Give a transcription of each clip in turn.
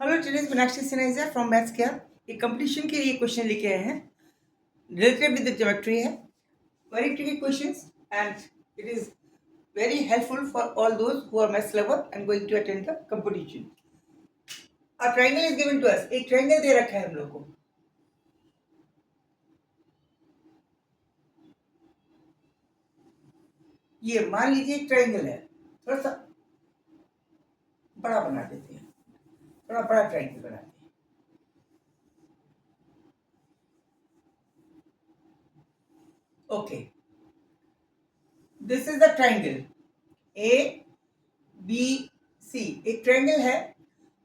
Hello today's Meenakshi Sinha is here from maths क्या एक competition के लिए क्वेश्चन लेके आए हैं रिलेटेड विद ज्योमेट्री है very tricky questions and it is very helpful for all those who are maths lover and going to attend the competition a triangle is given to us एक triangle दे रखा है हम लोग को ये मान लीजिए एक ट्रायंगल है थोड़ा सा बड़ा बना देते हैं थोड़ा बड़ा ट्रायंगल बनाते हैं okay this is the triangle A B C एक ट्रायंगल है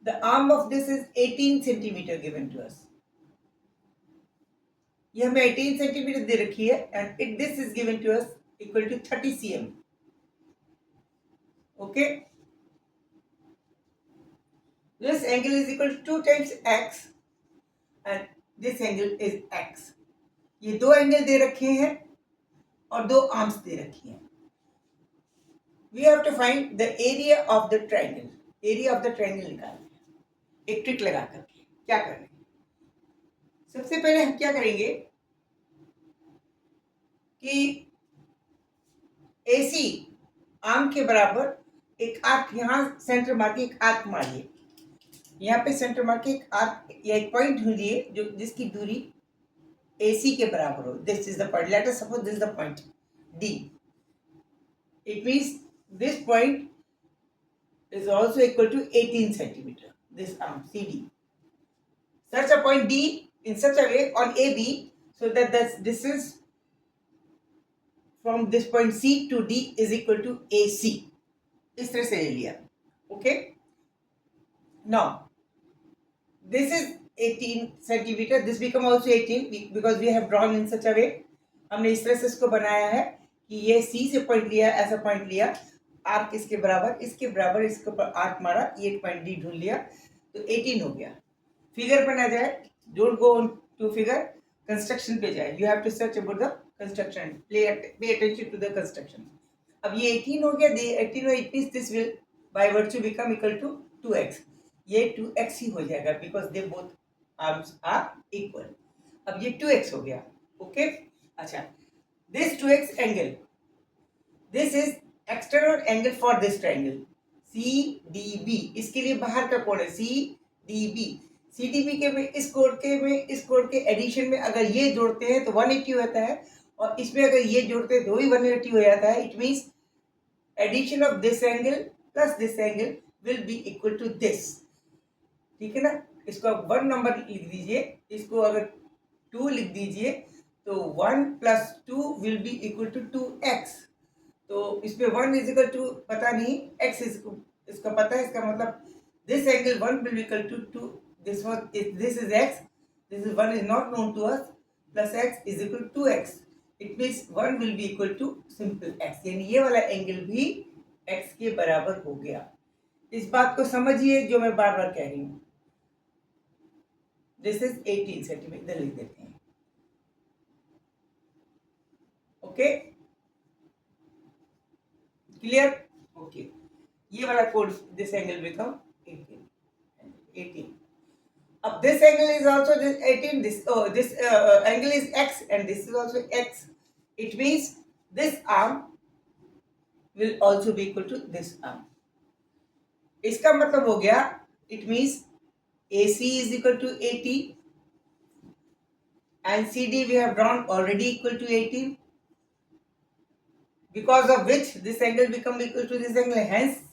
the arm of this is 18 centimeter given to us ये हमें 18 सेंटीमीटर दे रखी है and it this is given to us equal to 30 cm okay this angle is equal to 2 times x and this angle is x ये दो angle दे रखे हैं और दो आर्म्स दे रखी हैं we have to find the area of the triangle area of the triangle निकालना है एक ट्रिक लगा करके क्या करेंगे सबसे पहले हम क्या करेंगे कि AC आर्म के बराबर एक आर्क यहाँ सेंटर मार के एक आर्क मारिए यहाँ पे सेंटर मार के एक आर्क या एक पॉइंट ढूंढिए जो जिसकी दूरी AC के बराबर हो this is the point let us suppose this is the point D it means this point is also equal to 18 centimeter this arm CD such a point D in such a way on AB so that the distance from this point C to D is equal to AC इस तरह से ले लिया okay now this is 18 centimeter this become also 18 because we have drawn in such a way हमने इस तरह से इसको बनाया है कि ये C से पॉइंट लिया ऐसा पॉइंट लिया आर्क इसके बराबर इसके ऊपर आर्क मारा ये एक पॉइंट डी ढूंढ लिया तो 18 हो गया फिगर पर ना जाए don't go to figure construction पे जाए you have to search about the construction pay attention to the construction अब ये 18 हो गया 18 हो it means this will by virtue become equal to 2x ये 2x ही हो जाएगा because they both arms are equal अब ये 2x हो गया ओके अच्छा this 2x angle this is external angle for this triangle CDB इसके लिए बाहर का कोण है CDB के में इस कोण के एडिशन में अगर ये जोड़ते हैं तो 180 होता है और इसमें अगर ये जोड़ते हैं तो भी 180 हो जाता है it means addition of this angle plus this angle will be equal to this ठीक है ना इसको आप 1 नंबर लिख दीजिए इसको अगर 2 लिख दीजिए तो 1 + 2 will be equal to 2x तो इसमें 1 इज इक्वल टू पता नहीं x इसका पता है इसका मतलब this angle 1 will be equal to 2 this is x this is 1 is not known to us plus x is equal to 2x it means 1 will be equal to simple x यानी ये वाला angle भी x के बराबर हो गया इस बात को समझिए जो मैं बार बार कह रही हूँ दिस इज 18 सेंटीमीटर लिख देते हैं ओके क्लियर ओके ये वाला कोड दिस एंगल बिकम 18 अब this angle is also 18 this angle is x and this is also x it means this arm will also be equal to this arm इसका मतलब हो गया it means AC is equal to 80 and CD we have drawn already equal to 18 because of which this angle become equal to this angle hence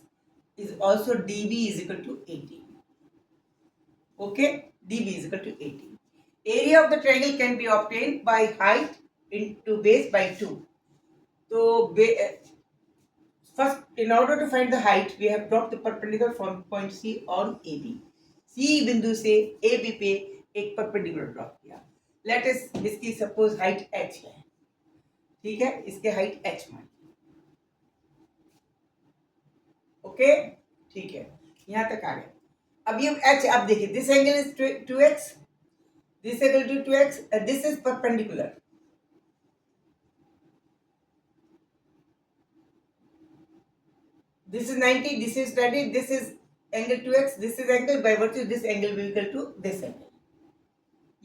is also DB is equal to 80 okay DB is equal to 80 area of the triangle can be obtained by height into base by 2 so first in order to find the height we have dropped the perpendicular from point C on AB C बिंदु से AB पे एक perpendicular drop किया let us इसकी suppose height h है ठीक है इसके हाइट h मान ओके ठीक है यहां तक आ गया अब ये h अब देखिए this angle is 2x this angle to 2x this is perpendicular this is 90 this is 30 this is angle 2x, this is angle, by virtue this angle will equal to this angle,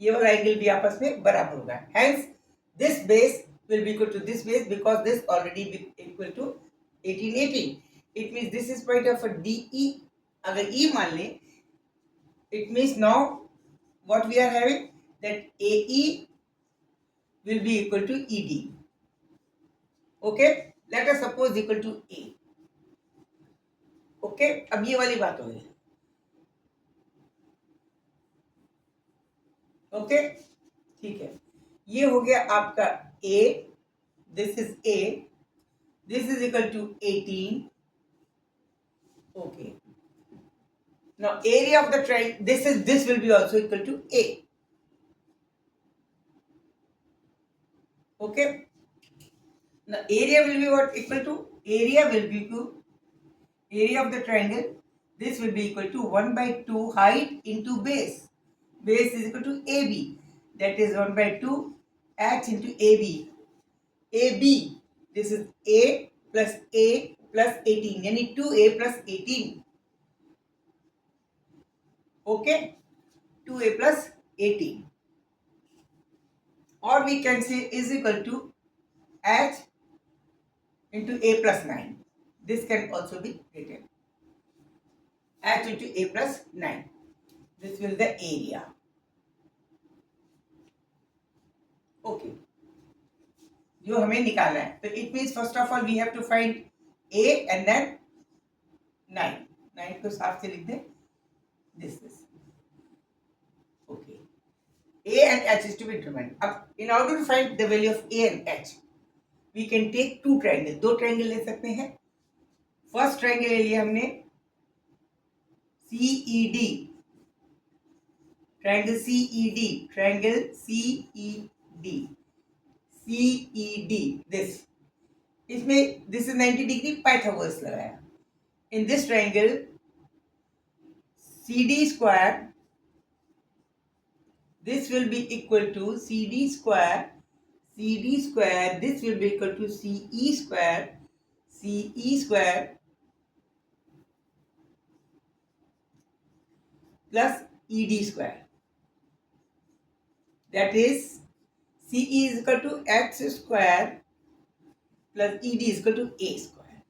ये वाला angle भी आपस में बराबर होगा. Hence this base will be equal to this base because this already be equal to 18. It means this is point of a DE. अगर E मान ले, it means now what we are having, that AE will be equal to ED. Okay, let us suppose equal to A. Okay, अब ये वाली बात हो गई. Okay, ठीक है, ये हो गया आपका A, this is A, this is equal to 18. Okay, now area of the triangle, this will be also equal to A. Okay, now area will be what? Equal to, area will be to area of the triangle, this will be equal to 1 by 2 height into base. Base is equal to AB, that is 1 by 2 h into AB. AB, this is A plus 18, यानी 2A plus 18. Okay, 2A plus 18, or we can say is equal to h into A plus 9. This can also be written h into A plus 9. This will be the area. Okay, जो हमें निकालना है, तो it means first of all we have to find A and then 9. 9 को साफ से लिख दें, this is okay. A and h is to be determined. अब in order to find the value of A and h, we can take two triangles. दो triangle ले सकते हैं. फर्स्ट ट्रायंगल ले लिया हमने CED, triangle CED, triangle CED, CED, this, इसमें this is 90 degree Pythagoras लगाया. In this triangle CD square, this will be equal to CD square, this will be equal to CE square plus ED square. That is CE is equal to X square plus ED is equal to A square,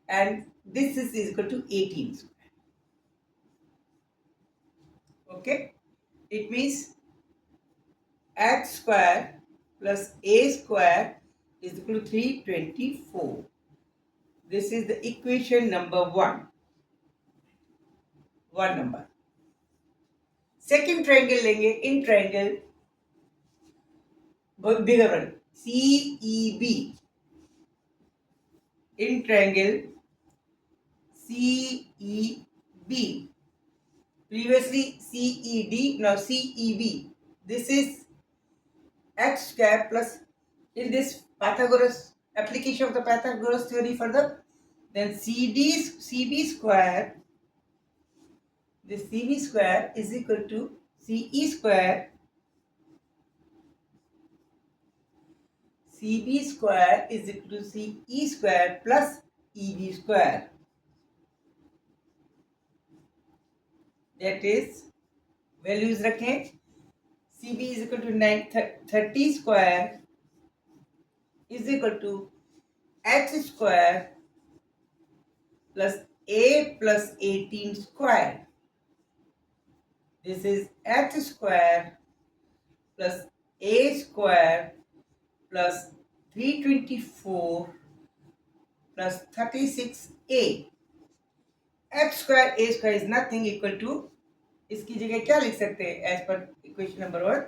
and this is equal to 18 square. Okay, it means X square plus A square is equal to 324. This is the equation number 1. One number. Second triangle लेंगे, in triangle bigger one, CEB, in triangle CEB, previously CED, now CEB. This is X square plus, in this Pythagoras, application of the Pythagoras theory further, then CB square, this CB square is equal to CE square, CB square is equal to CE square plus EB square. That is, values रखें, CB is equal to 30 square is equal to H square plus A plus 18 square. This is H square plus A square plus 324 plus 36A. X square A square is nothing equal to, इसकी जगह क्या लिख सकते हैं as per equation number 1,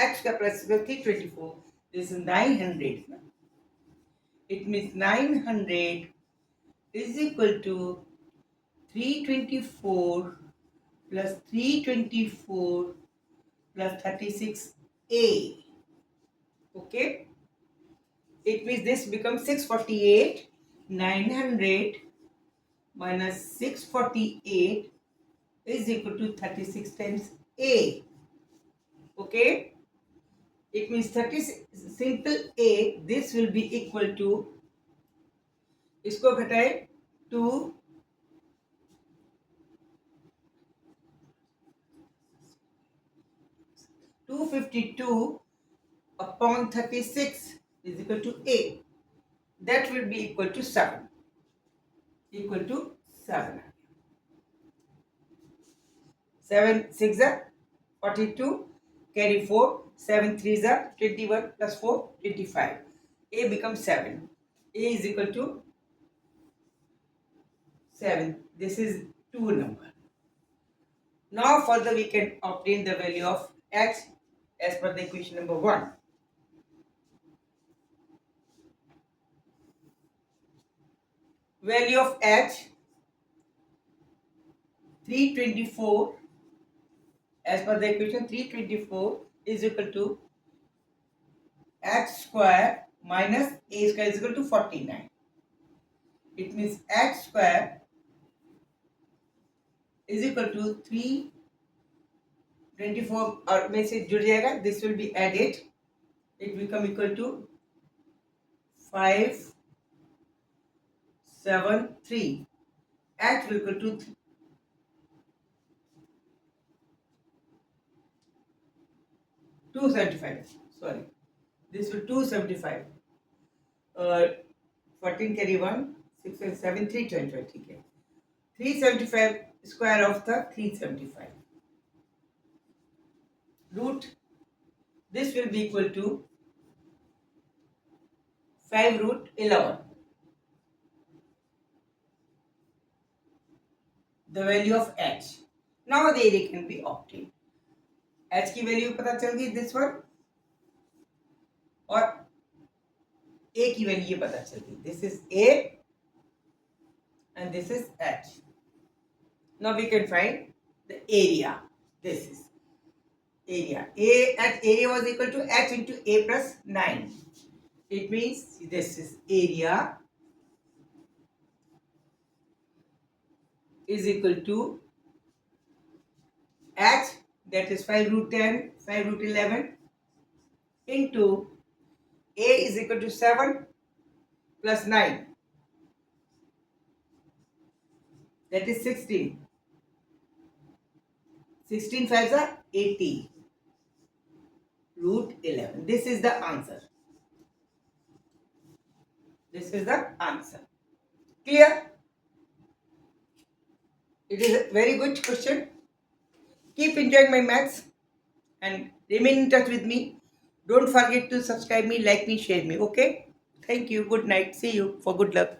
x का plus 324, this is 900. It means 900 is equal to 324 plus 324 plus 36A. Okay, it means this becomes 648. 900 minus 648 is equal to 36 times A. Okay, it means 36 simple A, this will be equal to, इसको घटाए 2 252 upon 36 is equal to A. That will be equal to 7. Equal to 7. 7 6 are 42. Carry 4. 7 3 are 21 plus 4 25. A becomes 7. A is equal to 7. This is 2 number. Now further we can obtain the value of h as per the equation number 1. Value of h 324 as per the equation 324 is equal to h square minus a square is equal to 49. It means h square is equal to 324 और में से जुड़ जाएगा. This will be added. It become equal to 573. H will equal to 275. Sorry, this will 275. 14 carry 1, 6 and 7, 325. ठीक है. 375 square of the 375. Root. This will be equal to 5 root 11. The value of h. Now the area can be obtained. h की value पता चल गई this one और a की value ये पता चल गई. This is a and this is h. Now we can find the area. This is area. Area was equal to h into a plus 9. It means this is area is equal to h, that is 5 root 10, 5 root 11 into a is equal to 7 plus 9. That is 16. 16 5s are 80. Root 11. This is the answer. This is the answer. Clear? It is a very good question. Keep enjoying my maths and remain in touch with me. Don't forget to subscribe me, like me, share me. Okay? Thank you. Good night. See you for good luck.